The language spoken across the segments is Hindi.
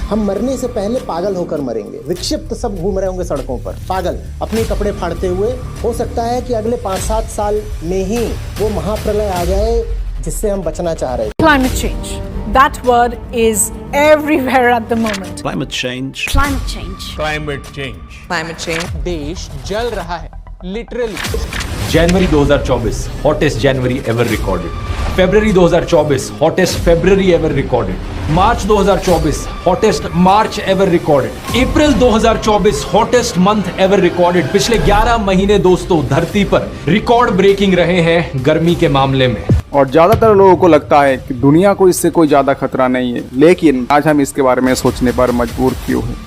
हम मरने से पहले पागल होकर मरेंगे। विक्षिप्त सब घूम रहे होंगे सड़कों पर, पागल अपने कपड़े फाड़ते हुए। हो सकता है कि अगले 5-7 साल में ही वो महाप्रलय आ जाए जिससे हम बचना चाह रहे हैं। Climate change. That word is everywhere at the moment. Climate change. Climate change. Climate change. Climate change. देश जल रहा है, लिटरली। जनवरी 2024 हॉटेस्ट जनवरी एवर रिकॉर्डेड। फरवरी 2024 हॉटेस्ट फरवरी एवर रिकॉर्डेड। मार्च 2024 हॉटेस्ट मार्च एवर रिकॉर्डेड। अप्रैल 2024 हॉटेस्ट मंथ एवर रिकॉर्डेड। पिछले 11 महीने दोस्तों धरती पर रिकॉर्ड ब्रेकिंग रहे हैं गर्मी के मामले में। और ज्यादातर लोगों को लगता है कि दुनिया को इससे कोई ज्यादा खतरा नहीं है, लेकिन आज हम इसके बारे में सोचने पर मजबूर क्यों हैं?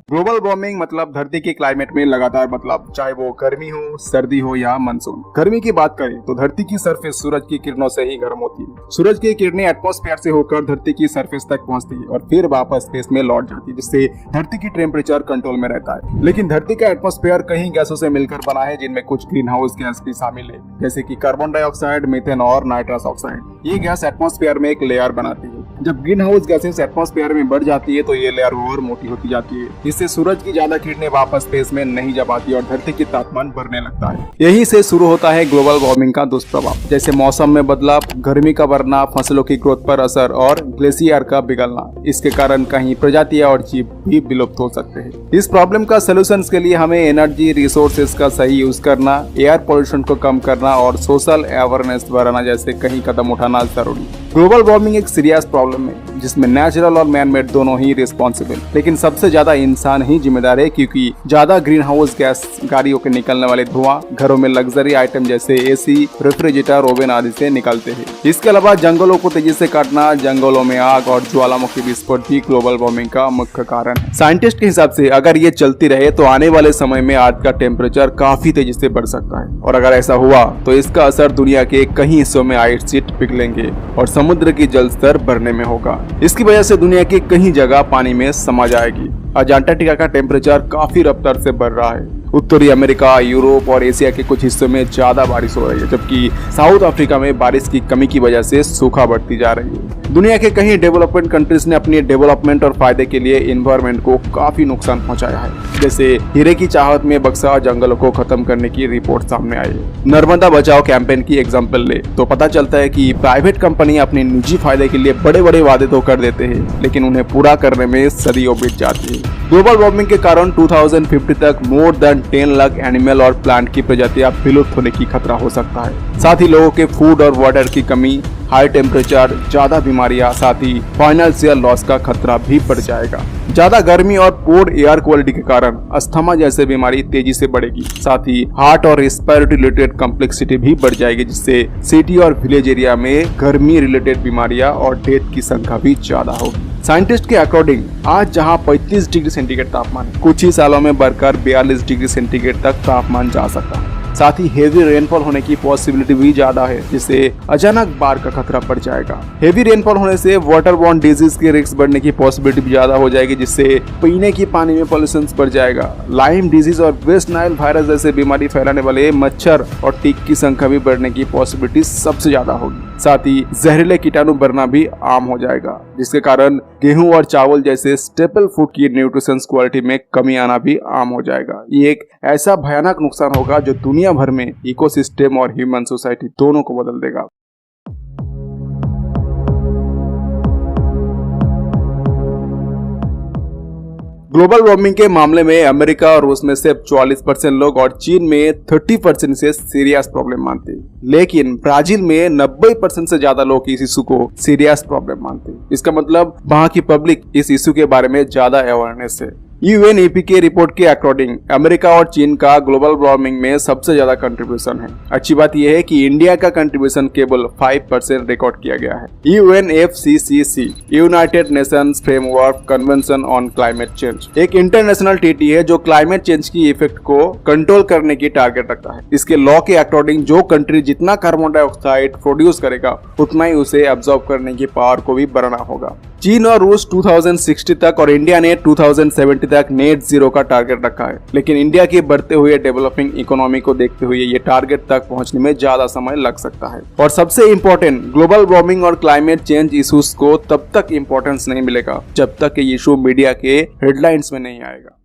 ग्लोबल वार्मिंग मतलब धरती के क्लाइमेट में लगातार बदलाव, चाहे वो गर्मी हो, सर्दी हो या मानसून। गर्मी की बात करें तो धरती की सरफेस सूरज की किरणों से ही गर्म होती है। सूरज की किरणें एटमॉस्फेयर से होकर धरती की सरफेस तक पहुंचती है और फिर वापस स्पेस में लौट जाती है, जिससे धरती की टेम्परेचर कंट्रोल में रहता है। लेकिन धरती का एटमॉस्फेयर कई गैसों से मिलकर बना है, जिनमें कुछ ग्रीन हाउस गैस भी शामिल है, जैसे कि कार्बन डाइऑक्साइड, मीथेन और नाइट्रस ऑक्साइड। ये गैस एटमॉस्फेयर में एक लेयर बनाती है। जब ग्रीन हाउस गैसेस एटमॉस्फेयर में बढ़ जाती है तो ये लेयर और मोटी होती जाती है। इससे सूरज की ज्यादा किरणें वापस स्पेस में नहीं जा पाती और धरती की तापमान बढ़ने लगता है। यही से शुरू होता है ग्लोबल वार्मिंग का दुष्प्रभाव, जैसे मौसम में बदलाव, गर्मी का बढ़ना, फसलों की ग्रोथ पर असर और ग्लेशियर का पिघलना। इसके कारण कहीं प्रजातियां और जीव भी विलुप्त हो सकते हैं। इस प्रॉब्लम का सोल्यूशन के लिए हमें एनर्जी रिसोर्सेज का सही यूज करना, एयर पोल्यूशन को कम करना और सोशल अवेयरनेस बढ़ाना जैसे कई कदम उठाना जरूरी। ग्लोबल वार्मिंग एक सीरियस प्रॉब्लम है जिसमें नेचुरल और मैन मेड दोनों ही रिस्पॉन्सिबल, लेकिन सबसे ज्यादा इंसान ही जिम्मेदार है, क्योंकि ज्यादा ग्रीन हाउस गैस गाड़ियों के निकलने वाले धुआं घरों में लग्जरी आइटम जैसे एसी, रेफ्रिजरेटर, ओवन आदि से निकलते हैं। इसके अलावा जंगलों को तेजी से काटना, जंगलों में आग और ज्वालामुखी विस्फोट भी ग्लोबल वार्मिंग का मुख्य कारण है। साइंटिस्ट के हिसाब से अगर ये चलती रहे तो आने वाले समय में अर्थ का टेम्परेचर काफी तेजी से बढ़ सकता है, और अगर ऐसा हुआ तो इसका असर दुनिया के कई हिस्सों में आइस शीट पिघलेंगे और समुद्र की जल स्तर बढ़ने में होगा। इसकी वजह से दुनिया की कई जगह पानी में समा जाएगी। आज अंटार्कटिका का टेम्परेचर काफी रफ्तार से बढ़ रहा है। उत्तरी अमेरिका, यूरोप और एशिया के कुछ हिस्सों में ज्यादा बारिश हो रही है, जबकि साउथ अफ्रीका में बारिश की कमी की वजह से सूखा बढ़ती जा रही है। दुनिया के कई डेवलपमेंट कंट्रीज ने अपनी डेवलपमेंट और फायदे के लिए एनवायरनमेंट को काफी नुकसान पहुंचाया है, जैसे हीरे की चाहत में बक्सा जंगलों को खत्म करने की रिपोर्ट सामने आई है। नर्मदा बचाओ कैंपेन की एग्जाम्पल ले तो पता चलता है कि प्राइवेट कंपनी अपने निजी फायदे के लिए बड़े बड़े वादे तो कर देते हैं, लेकिन उन्हें पूरा करने में सदियों बीत जाती है। ग्लोबल वार्मिंग के कारण 2050 तक मोर देन 10 लाख एनिमल और प्लांट की प्रजातियां विलुप्त होने की खतरा हो सकता है। साथ ही लोगों के फूड और वाटर की कमी, हाई टेम्परेचर, ज्यादा बीमारियां, साथ ही फाइनेंशियल लॉस का खतरा भी बढ़ जाएगा। ज्यादा गर्मी और पुअर एयर क्वालिटी के कारण अस्थमा जैसे बीमारी तेजी से बढ़ेगी। साथ ही हार्ट और रेस्पिरेटरी रिलेटेड कॉम्प्लेक्सिटी भी बढ़ जाएगी, जिससे सिटी और विलेज एरिया में गर्मी रिलेटेड बीमारियां और डेथ की संख्या भी ज्यादा होगी। साइंटिस्ट के अकॉर्डिंग आज जहां 35 डिग्री सेंटीग्रेड तापमान है, कुछ ही सालों में बढ़कर 42 डिग्री सेंटीग्रेड तक तापमान जा सकता है। साथ ही हेवी रेनफॉल होने की पॉसिबिलिटी भी ज्यादा है, जिससे अचानक बाढ़ का खतरा बढ़ जाएगा। हेवी रेनफॉल होने से वाटर बॉर्न डिजीज के रिस्क बढ़ने की पॉसिबिलिटी भी ज्यादा हो जाएगी, जिससे पीने की पानी में पॉल्यूशन बढ़ जाएगा। लाइम डिजीज और वेस्ट नाइल वायरस जैसे बीमारी फैलाने वाले मच्छर और टिक की संख्या भी बढ़ने की पॉसिबिलिटी सबसे ज्यादा होगी। साथ ही जहरीले कीटाणु बढ़ना भी आम हो जाएगा, जिसके कारण गेहूं और चावल जैसे स्टेपल फूड की न्यूट्रिशन क्वालिटी में कमी आना भी आम हो जाएगा। ये एक ऐसा भयानक नुकसान होगा जो दुनिया भर में इकोसिस्टम और ह्यूमन सोसाइटी दोनों को बदल देगा। ग्लोबल वार्मिंग के मामले में अमेरिका और रूस में सिर्फ 44% लोग और चीन में 30% से सीरियस प्रॉब्लम मानते हैं, लेकिन ब्राजील में 90% से ज्यादा लोग इस इशू को सीरियस प्रॉब्लम मानते हैं। इसका मतलब वहां की पब्लिक इस इशू के बारे में ज्यादा अवेयरनेस है। यूएनईपी के रिपोर्ट के अकॉर्डिंग अमेरिका और चीन का ग्लोबल वार्मिंग में सबसे ज्यादा कंट्रीब्यूशन है। अच्छी बात यह है कि इंडिया का कंट्रीब्यूशन केवल 5% रिकॉर्ड किया गया है। UNFCCC United Nations framework convention on climate change एक इंटरनेशनल ट्रीटी है जो क्लाइमेट चेंज की इफेक्ट को कंट्रोल करने की टारगेट रखता है। इसके लॉ के अकॉर्डिंग जो कंट्री जितना कार्बन डाइऑक्साइड प्रोड्यूस करेगा उतना ही उसे एब्जॉर्ब करने की पावर को भी बढ़ाना होगा। चीन और रूस 2060 तक और इंडिया ने 2070 तक नेट जीरो का टारगेट रखा है, लेकिन इंडिया की बढ़ते हुए डेवलपिंग इकोनॉमी को देखते हुए ये टारगेट तक पहुंचने में ज्यादा समय लग सकता है। और सबसे इम्पोर्टेंट, ग्लोबल वार्मिंग और क्लाइमेट चेंज इश्यूज को तब तक इम्पोर्टेंस नहीं मिलेगा जब तक ये इशू मीडिया के हेडलाइंस में नहीं आएगा।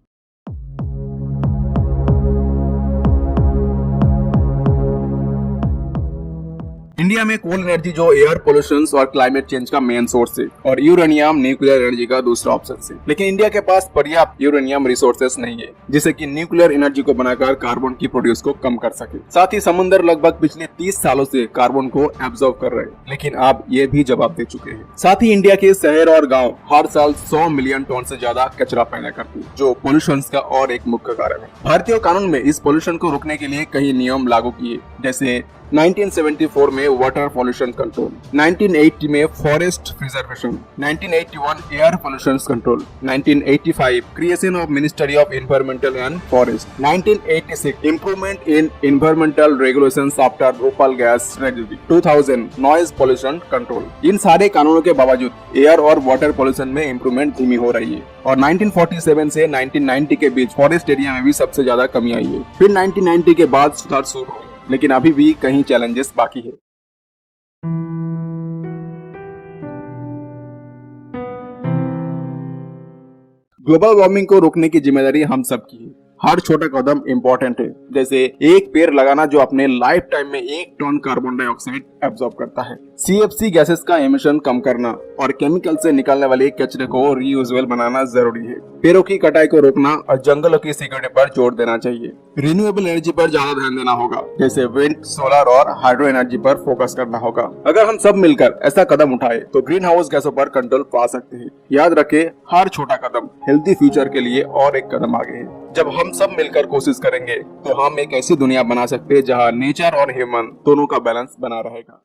इंडिया में कोल एनर्जी जो एयर पोल्यूशन और क्लाइमेट चेंज का मेन सोर्स है और यूरेनियम न्यूक्लियर एनर्जी का दूसरा ऑप्शन है, लेकिन इंडिया के पास पर्याप्त यूरेनियम रिसोर्सेस नहीं है जिससे कि न्यूक्लियर एनर्जी को बनाकर कार्बन की प्रोड्यूस को कम कर सके। साथ ही समुद्र लगभग पिछले 30 सालों से कार्बन को एब्जॉर्ब कर रहे हैं, लेकिन आप ये भी जवाब दे चुके हैं। साथ ही इंडिया के शहर और गाँव हर साल 100 मिलियन टन से ज्यादा कचरा पैदा करते हैं, जो पोल्यूशन का और एक मुख्य कारण है। भारतीय कानून में इस पोल्यूशन को रोकने के लिए कई नियम लागू किए, जैसे 1974 में वाटर पोल्यूशन कंट्रोल, 1980 में forest preservation, 1981 air pollution control, 1985 creation of ministry of environmental and forest, 1986 improvement in environmental regulations after Bhopal gas tragedy, 2000 noise pollution control. इन सारे कानूनों के बावजूद एयर और वाटर पोल्यूशन में इम्प्रूवमेंट धीमी हो रही है और 1947 से 1990 के बीच फॉरेस्ट एरिया में भी सबसे ज्यादा कमी आई है। फिर 1990 के बाद सुधार शुरू हुआ, लेकिन अभी भी कहीं चैलेंजेस बाकी है। ग्लोबल वार्मिंग को रोकने की जिम्मेदारी हम सबकी है। हर छोटा कदम इम्पोर्टेंट है, जैसे एक पेड़ लगाना जो अपने लाइफ टाइम में 1 टन कार्बन डाइऑक्साइड एब्जॉर्ब करता है, CFC गैसेस का एमिशन कम करना और केमिकल से निकलने वाले कचरे को रीयूजेबल बनाना जरूरी है। पेड़ों की कटाई को रोकना और जंगलों की सिक्योरिटी पर जोर देना चाहिए। रिन्यूएबल एनर्जी पर ज्यादा ध्यान देना होगा, जैसे विंड, सोलर और हाइड्रो एनर्जी पर फोकस करना होगा। अगर हम सब मिलकर ऐसा कदम उठाए तो ग्रीन हाउस गैसों पर कंट्रोल पा सकते हैं। याद रखें, हर छोटा कदम हेल्थी फ्यूचर के लिए और एक कदम आगे है। जब हम सब मिलकर कोशिश करेंगे तो हम एक ऐसी दुनिया बना सकते हैं जहां नेचर और ह्यूमन दोनों का बैलेंस बना रहेगा।